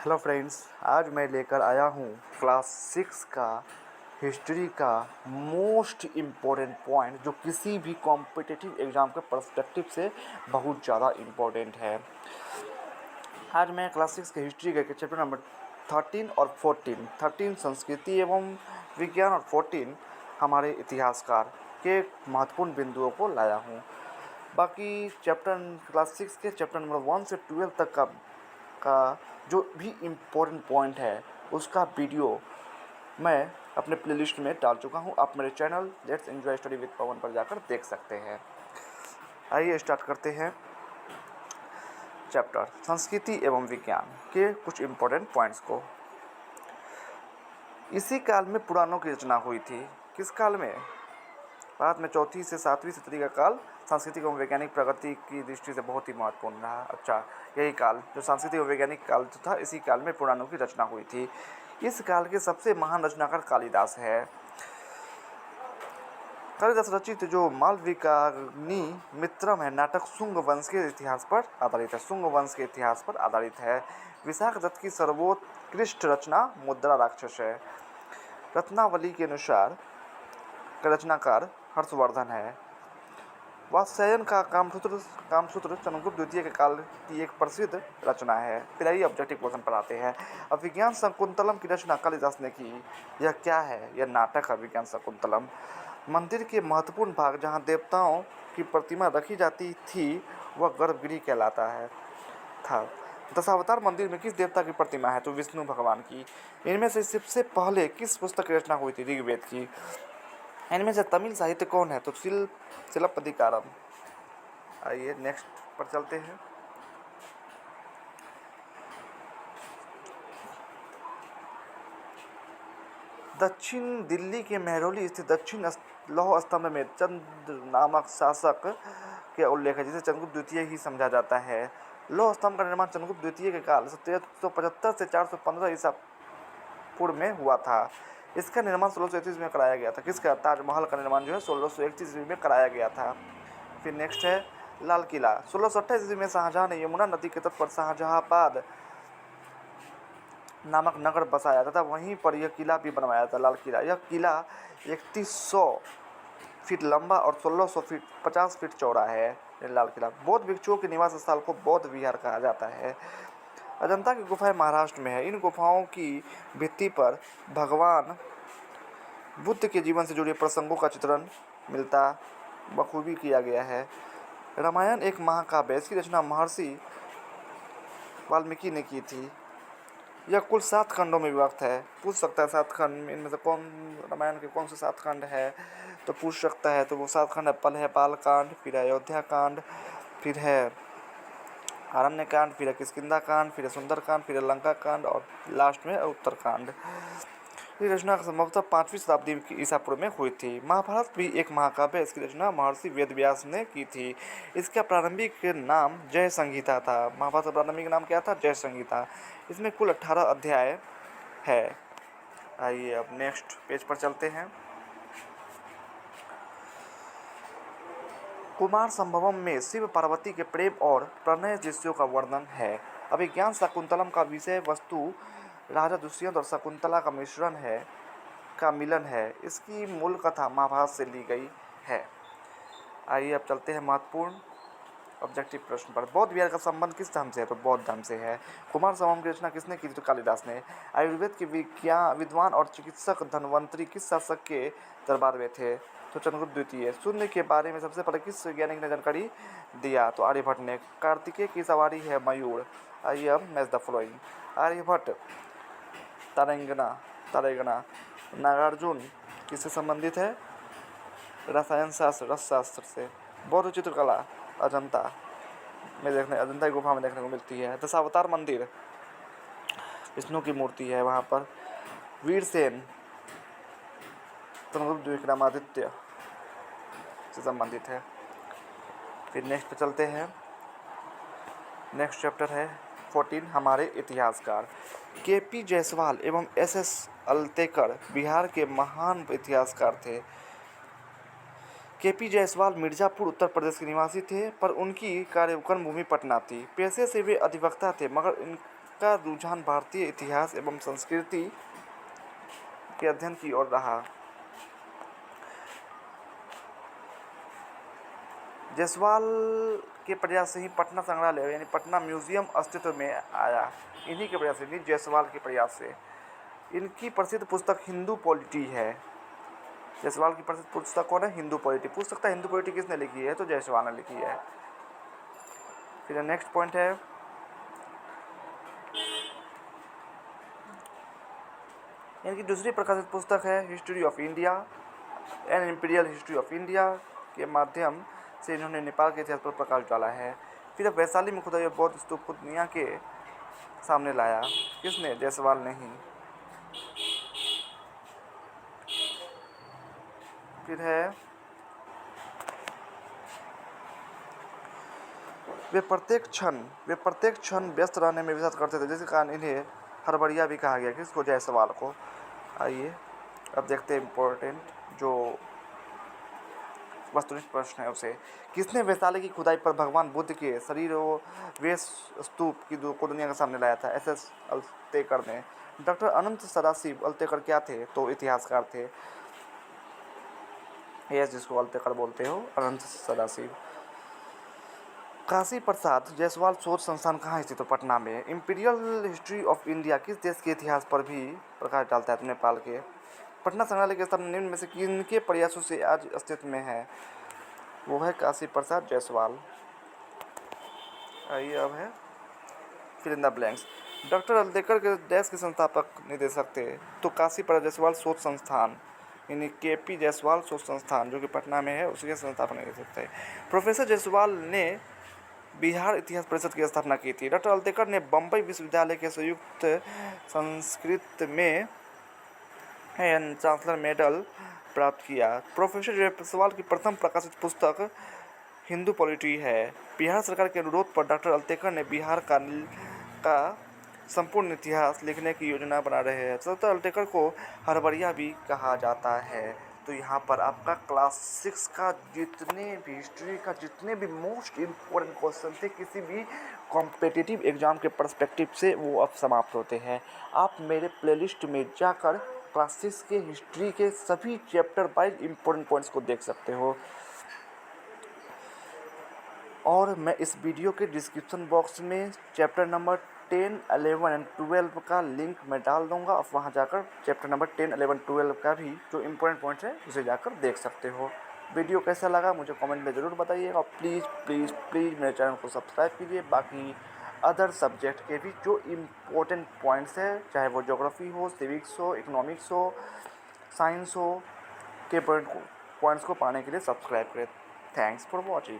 Hello friends, आज मैं लेकर आया हूँ क्लास 6 का हिस्ट्री का मोस्ट इम्पोर्टेंट पॉइंट जो किसी भी कॉम्पिटिटिव एग्ज़ाम के पर्सपेक्टिव से बहुत ज़्यादा इम्पोर्टेंट है। आज मैं क्लास 6 के हिस्ट्री के चैप्टर नंबर 13 और 14 संस्कृति एवं विज्ञान और 14 हमारे इतिहासकार के महत्वपूर्ण बिंदुओं को लाया हूँ। बाकी चैप्टर क्लास 6 के चैप्टर नंबर 1 से 12 तक का जो भी इम्पोर्टेंट पॉइंट है उसका वीडियो मैं अपने प्लेलिस्ट में डाल चुका हूँ। आप मेरे channel let's enjoy study with Pawan पर जाकर देख सकते हैं। आइए स्टार्ट करते हैं चैप्टर संस्कृति एवं विज्ञान के कुछ इम्पोर्टेंट पॉइंट्स को। इसी काल में पुराणों की रचना हुई थी। किस काल में? भारत में 4वीं से 7वीं सदी का काल सांस्कृतिक एवं वैज्ञानिक प्रगति की दृष्टि से बहुत ही महत्वपूर्ण रहा। अच्छा, यही काल जो सांस्कृतिक एवं वैज्ञानिक काल जो था, इसी काल में पुराणों की रचना हुई थी। इस काल के सबसे महान रचनाकार कालिदास है। कालिदास रचित जो मालविकाग्नि मित्रम है नाटक शुंग वंश के इतिहास पर आधारित है। शुंग वंश के इतिहास पर आधारित है। विशाख दत्त की सर्वोत्कृष्ट रचना मुद्रा राक्षस है। रत्नावली के अनुसार रचनाकार हर्षवर्धन है। वात्स्यायन का कामसूत्र चंद्रगुप्त द्वितीय के काल की एक प्रसिद्ध रचना है। फिर आइए ऑब्जेक्टिव क्वेश्चन पर आते हैं। अब विज्ञान शकुंतलम की रचना कालिदास ने की। यह क्या है? यह नाटक है विज्ञान शकुंतलम। मंदिर के महत्वपूर्ण भाग जहाँ देवताओं की प्रतिमा रखी जाती थी वह गर्भगृह कहलाता है था। दशावतार मंदिर में किस देवता की प्रतिमा है? तो विष्णु भगवान की। इनमें से सबसे पहले किस पुस्तक की रचना हुई थी? ऋग्वेद की। इनमें से तमिल साहित्य कौन है? तो शिलप्पदिकारम। आइए नेक्स्ट पर चलते हैं। दक्षिण दिल्ली के मेहरौली स्थित दक्षिण लौह स्तंभ में चंद्र नामक शासक के उल्लेख है, जिसे चंद्रगुप्त द्वितीय ही समझा जाता है। लौह स्तंभ का निर्माण चंद्रगुप्त द्वितीय के काल 1375 से 415 ईसा पूर्व में हुआ था। इसका निर्माण 1631 में कराया गया था। किसका? ताजमहल का निर्माण जो है 1631 ईस्वी में कराया गया था। फिर नेक्स्ट है लाल किला। 1628 ईस्वी में शाहजहां ने यमुना नदी के तट पर शाहजहांबाद नामक नगर बसाया तथा वहीं पर यह किला भी बनवाया था, लाल किला। यह किला 3100 फीट लंबा और 1600 फीट 50 फीट चौड़ा है। लाल किला बौद्ध भिक्षुओं के निवास स्थल को बौद्ध विहार कहा जाता है। अजंता की गुफाएं महाराष्ट्र में है। इन गुफाओं की भित्ति पर भगवान बुद्ध के जीवन से जुड़े प्रसंगों का चित्रण मिलता बखूबी किया गया है। रामायण एक महाकाव्य है। इसकी रचना महर्षि वाल्मीकि ने की थी। यह कुल 7 खंडों में विभक्त है। पूछ सकता है 7 खंड इनमें से कौन रामायण के कौन से 7 खंड है? तो पूछ सकता है। तो वो 7 खंड है। पहले है बाल कांड, फिर है अयोध्या कांड, फिर है अरण्य कांड, फिर है किष्किंधा कांड, फिर है सुंदर कांड, फिर है लंका कांड और लास्ट में उत्तर कांड। ये रचना संभवतः 5वीं शताब्दी ईसा पूर्व में हुई थी। महाभारत भी एक महाकाव्य है। इसकी रचना महर्षि वेदव्यास ने की थी। इसका प्रारंभिक नाम जय संहिता था। महाभारत का प्रारंभिक नाम क्या था? जय संहिता। इसमें कुल 18 अध्याय है। आइए अब नेक्स्ट पेज पर चलते हैं। कुमार संभवम में शिव पार्वती के प्रेम और प्रणय दृश्यों का वर्णन है। अभिज्ञान शकुंतलम का विषय वस्तु राजा दुष्यंत और शकुंतला का मिलन है। इसकी मूल कथा महाभारत से ली गई है। आइए अब चलते हैं महत्वपूर्ण ऑब्जेक्टिव प्रश्न पर। बौद्ध विहार का संबंध किस धर्म से है? तो बौद्ध धर्म से है। कुमार संभवम की रचना किसने की थी? तो कालिदास ने। आयुर्वेद के विद्वान और चिकित्सक धन्वंतरी किस शासक के दरबार में थे? तो चंद्रगुप्त द्वितीय। शून्य के बारे में सबसे पहले किस वैज्ञानिक ने जानकारी दिया? तो आर्यभट्ट ने। कार्तिकेय की सवारी है मयूर। आइए अब मैच द फॉलोइंग। आर्यभट्ट तारांगना। नागार्जुन किससे संबंधित है? रसायन शास्त्र, रस शास्त्र से। बौद्ध चित्रकला अजंता की गुफा में देखने को मिलती है। दशावतार मंदिर विष्णु की मूर्ति है वहाँ पर। वीरसेन चंद्रगुप्त विक्रमादित्य से संबंधित है। फिर नेक्स्ट पे चलते हैं। नेक्स्ट चैप्टर है 14 हमारे इतिहासकार। केपी जायसवाल एवं एसएस अल्तेकर बिहार के महान इतिहासकार थे। केपी जायसवाल मिर्ज़ापुर उत्तर प्रदेश के निवासी थे, पर उनकी कर्मभूमि पटना थी। पेशे से वे अधिवक्ता थे, मगर का रुझान भारतीय इतिहास एवं संस्कृति के अध्ययन की ओर रहा। जायसवाल के प्रयास से ही पटना संग्रहालय यानी पटना म्यूजियम अस्तित्व में आया। इन्हीं के प्रयास से, जायसवाल के प्रयास से। इनकी प्रसिद्ध पुस्तक हिंदू पॉलिटी है। जायसवाल की प्रसिद्ध पुस्तक कौन है? हिंदू पॉलिटी। पूछ सकता है हिंदू पॉलिटी किसने लिखी है, तो जायसवाल ने लिखी है। फिर नेक्स्ट पॉइंट है, इनकी दूसरी प्रकाशित पुस्तक है history of India, an imperial history of India के माध्यम से इन्होंने नेपाल के इतिहास पर प्रकाश डाला है। फिर वैशाली में खुदाई बौद्ध स्तूप को दुनिया के सामने लाया। किसने? जायसवाल ने ही। फिर है, वे प्रत्येक क्षण व्यस्त रहने में विश्वास करते थे, जिसके कारण इन्हें हड़बड़िया भी कहा गया। किसको? जायसवाल को। आइए अब देखते हैं इम्पोर्टेंट जो वस्तुनिष्ठ प्रश्न है उसे। किसने वैशाली की खुदाई पर भगवान बुद्ध के शरीर व वेश स्तूप को दुनिया के सामने लाया था? SS अल्तेकर ने। डॉक्टर अनंत सदाशिव अल्तेकर क्या थे? तो इतिहासकार थे। यस, जिसको अल्तेकर बोलते हो, अनंत सदाशिव। काशी प्रसाद जायसवाल शोध संस्थान कहाँ स्थित है? पटना में। इंपीरियल हिस्ट्री ऑफ इंडिया किस देश के इतिहास पर भी प्रकाश डालता है? तो नेपाल के। पटना संग्रहालय के स्थापना निम्न में से किनके प्रयासों से आज अस्तित्व में है? वो है काशी प्रसाद जायसवाल। आइए अब है fill in the blanks. Doctor Altekar के देश के संस्थापक निदेशक थे, तो काशी प्रसाद जायसवाल शोध संस्थान यानी KP जायसवाल शोध संस्थान जो कि पटना में है, उसके संस्थापक निदेशक थे। प्रोफेसर जायसवाल ने बिहार इतिहास परिषद की स्थापना की थी। डॉक्टर अल्तेकर ने बम्बई विश्वविद्यालय के संयुक्त संस्कृत में चांसलर मेडल प्राप्त किया। प्रोफेसर जायसवाल की प्रथम प्रकाशित पुस्तक हिंदू पॉलिटी है। बिहार सरकार के अनुरोध पर डॉक्टर अल्तेकर ने बिहार का संपूर्ण इतिहास लिखने की योजना बना रहे हैं। डॉक्टर अल्तेकर को हड़बड़िया भी कहा जाता है। तो यहाँ पर आपका क्लास 6 का जितने भी हिस्ट्री का जितने भी मोस्ट इम्पोर्टेंट क्वेश्चन थे किसी भी कॉम्पिटिटिव एग्जाम के पर्सपेक्टिव से, वो अब समाप्त होते हैं। आप मेरे प्लेलिस्ट में जाकर क्लास 6 के हिस्ट्री के सभी चैप्टर वाइज इम्पोर्टेंट पॉइंट्स को देख सकते हो। और मैं इस वीडियो के डिस्क्रिप्शन बॉक्स में चैप्टर नंबर 10, 11 एंड 12 का लिंक मैं डाल दूंगा। आप वहां जाकर चैप्टर नंबर 10, 11, 12 का भी जो इम्पोर्टेंट पॉइंट्स है उसे जाकर देख सकते हो। वीडियो कैसा लगा मुझे कमेंट में ज़रूर बताइएगा। और प्लीज़ प्लीज़ प्लीज़ मेरे चैनल को सब्सक्राइब कीजिए। बाकी अदर सब्जेक्ट के भी जो इम्पोर्टेंट पॉइंट्स है, चाहे वो ज्योग्राफी हो, सिविक्स हो, इकोनॉमिक्स हो, साइंस हो, के पॉइंट्स को पाने के लिए सब्सक्राइब करें। Thanks for watching.